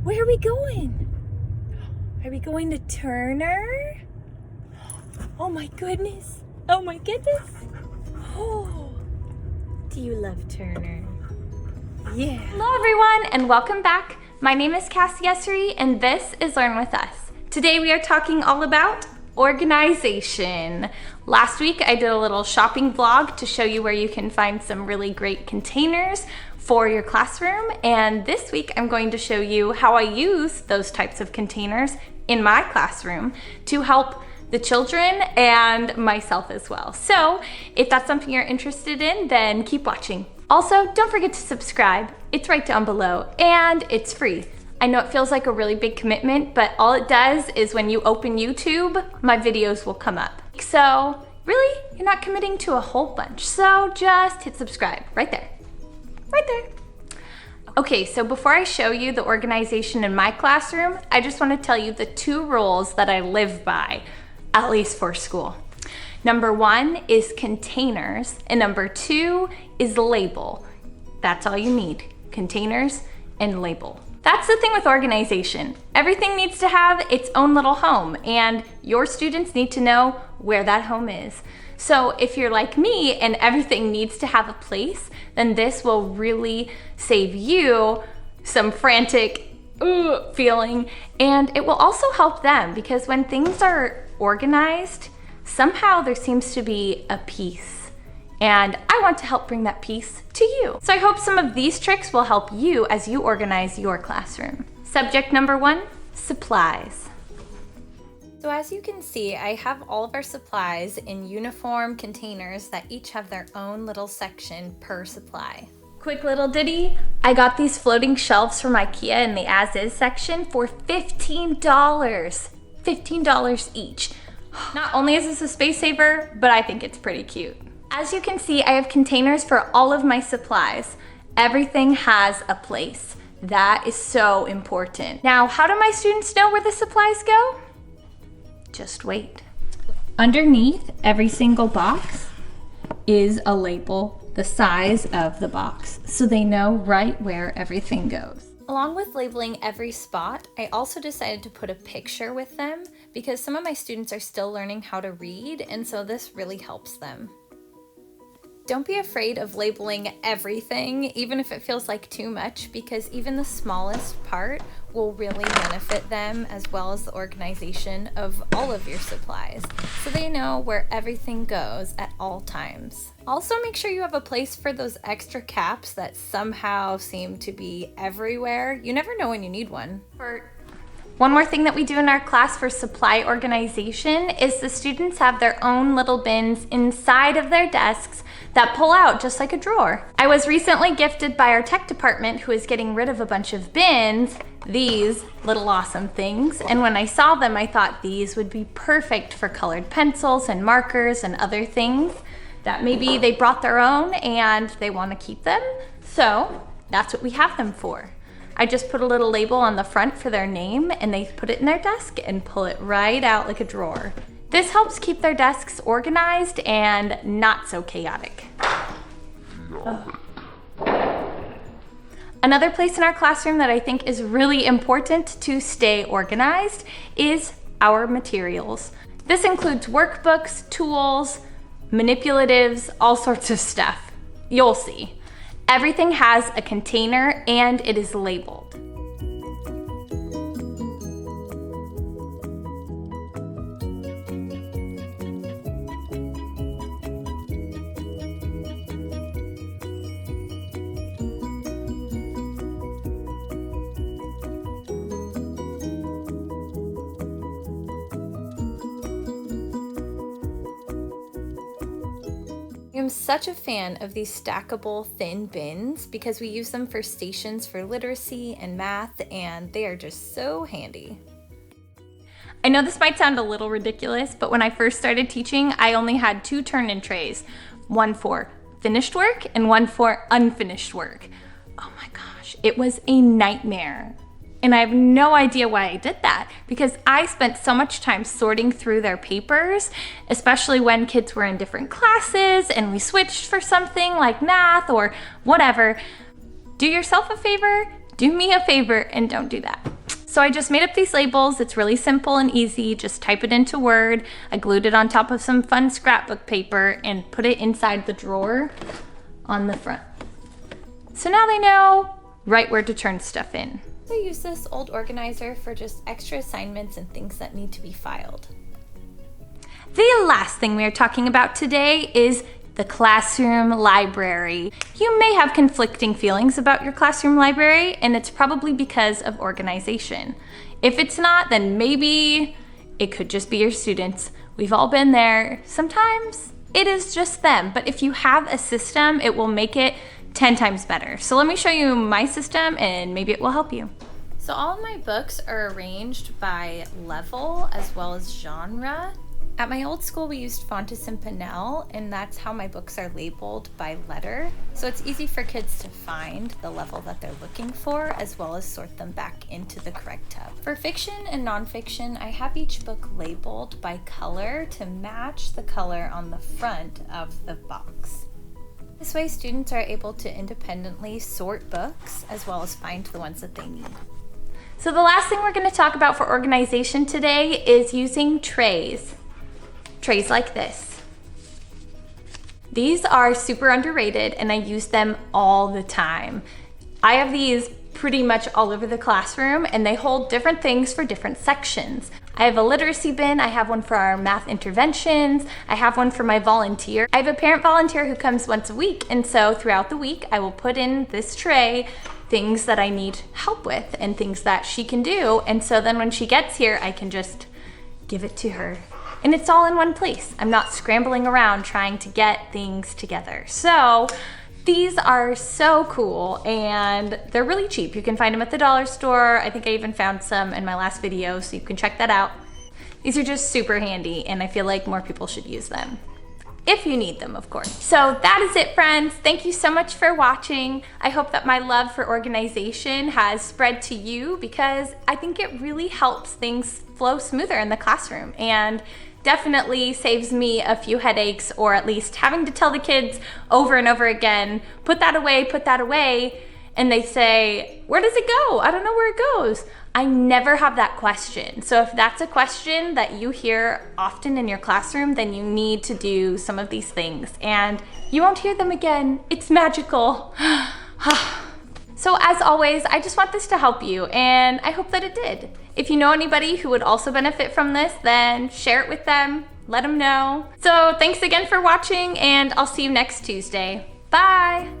Where are we going? Are we going to Turner? Oh my goodness. Oh my goodness. Oh, do you love Turner? Yeah. Hello everyone and welcome back. My name is Cassie Essery and this is Learn With Us. Today we are talking all about organization. Last week I did a little shopping vlog to show you where you can find some really great containers for your classroom, and this week I'm going to show you how I use those types of containers in my classroom to help the children and myself as well. So if that's something you're interested in, then keep watching. Also, don't forget to subscribe. It's right down below and it's free. I know it feels like a really big commitment, but all it does is when you open YouTube, my videos will come up. So really, you're not committing to a whole bunch. So just hit subscribe right there. Right there. Okay, so before I show you the organization in my classroom, I just want to tell you the 2 rules that I live by, at least for school. Number 1 is containers, and number 2 is label. That's all you need, containers and label. That's the thing with organization. Everything needs to have its own little home, and your students need to know where that home is. So if you're like me and everything needs to have a place, then this will really save you some frantic feeling, and it will also help them because when things are organized, somehow there seems to be a peace. And I want to help bring that peace to you. So I hope some of these tricks will help you as you organize your classroom. Subject number 1, supplies. So as you can see, I have all of our supplies in uniform containers that each have their own little section per supply. Quick little ditty, I got these floating shelves from IKEA in the as-is section for $15. $15 each. Not only is this a space saver, but I think it's pretty cute. As you can see, I have containers for all of my supplies. Everything has a place. That is so important. Now, how do my students know where the supplies go? Just wait. Underneath every single box is a label the size of the box, so they know right where everything goes. Along with labeling every spot, I also decided to put a picture with them because some of my students are still learning how to read, and so this really helps them. Don't be afraid of labeling everything, even if it feels like too much, because even the smallest part will really benefit them as well as the organization of all of your supplies, so they know where everything goes at all times. Also, make sure you have a place for those extra caps that somehow seem to be everywhere. You never know when you need one. One more thing that we do in our class for supply organization is the students have their own little bins inside of their desks that pull out just like a drawer. I was recently gifted by our tech department who is getting rid of a bunch of bins, these little awesome things, and when I saw them I thought these would be perfect for colored pencils and markers and other things that maybe they brought their own and they want to keep them, so that's what we have them for. I just put a little label on the front for their name and they put it in their desk and pull it right out like a drawer. This helps keep their desks organized and not so chaotic. Oh. Another place in our classroom that I think is really important to stay organized is our materials. This includes workbooks, tools, manipulatives, all sorts of stuff. You'll see. Everything has a container and it is labeled. I'm such a fan of these stackable thin bins because we use them for stations for literacy and math, and they are just so handy. I know this might sound a little ridiculous, but when I first started teaching, I only had 2 turn-in trays, one for finished work and one for unfinished work. Oh my gosh, it was a nightmare. And I have no idea why I did that because I spent so much time sorting through their papers, especially when kids were in different classes and we switched for something like math or whatever. Do yourself a favor, do me a favor, and don't do that. So I just made up these labels. It's really simple and easy. Just type it into Word. I glued it on top of some fun scrapbook paper and put it inside the drawer on the front. So now they know right where to turn stuff in. I use this old organizer for just extra assignments and things that need to be filed. The last thing we are talking about today is the classroom library. You may have conflicting feelings about your classroom library, and it's probably because of organization. If it's not, then maybe it could just be your students. We've all been there. Sometimes it is just them, but if you have a system, it will make it 10 times better. So let me show you my system and maybe it will help you. So all of my books are arranged by level as well as genre. At my old school, we used Fontes and Pinnell, and that's how my books are labeled by letter. So it's easy for kids to find the level that they're looking for, as well as sort them back into the correct tub. For fiction and nonfiction, I have each book labeled by color to match the color on the front of the box. This way, students are able to independently sort books, as well as find the ones that they need. So the last thing we're going to talk about for organization today is using trays. Trays like this. These are super underrated and I use them all the time. I have these pretty much all over the classroom and they hold different things for different sections. I have a literacy bin, I have one for our math interventions, I have one for my volunteer. I have a parent volunteer who comes once a week, and so throughout the week I will put in this tray things that I need help with and things that she can do, and so then when she gets here I can just give it to her. And it's all in one place. I'm not scrambling around trying to get things together. So these are so cool and they're really cheap. You can find them at the dollar store. I think I even found some in my last video, so you can check that out. These are just super handy and I feel like more people should use them. If you need them, of course. So that is it, friends. Thank you so much for watching. I hope that my love for organization has spread to you because I think it really helps things flow smoother in the classroom and definitely saves me a few headaches, or at least having to tell the kids over and over again, put that away, and they say, where does it go? I don't know where it goes. I never have that question. So if that's a question that you hear often in your classroom, then you need to do some of these things and you won't hear them again. It's magical. So as always, I just want this to help you and I hope that it did. If you know anybody who would also benefit from this, then share it with them, let them know. So thanks again for watching and I'll see you next Tuesday. Bye.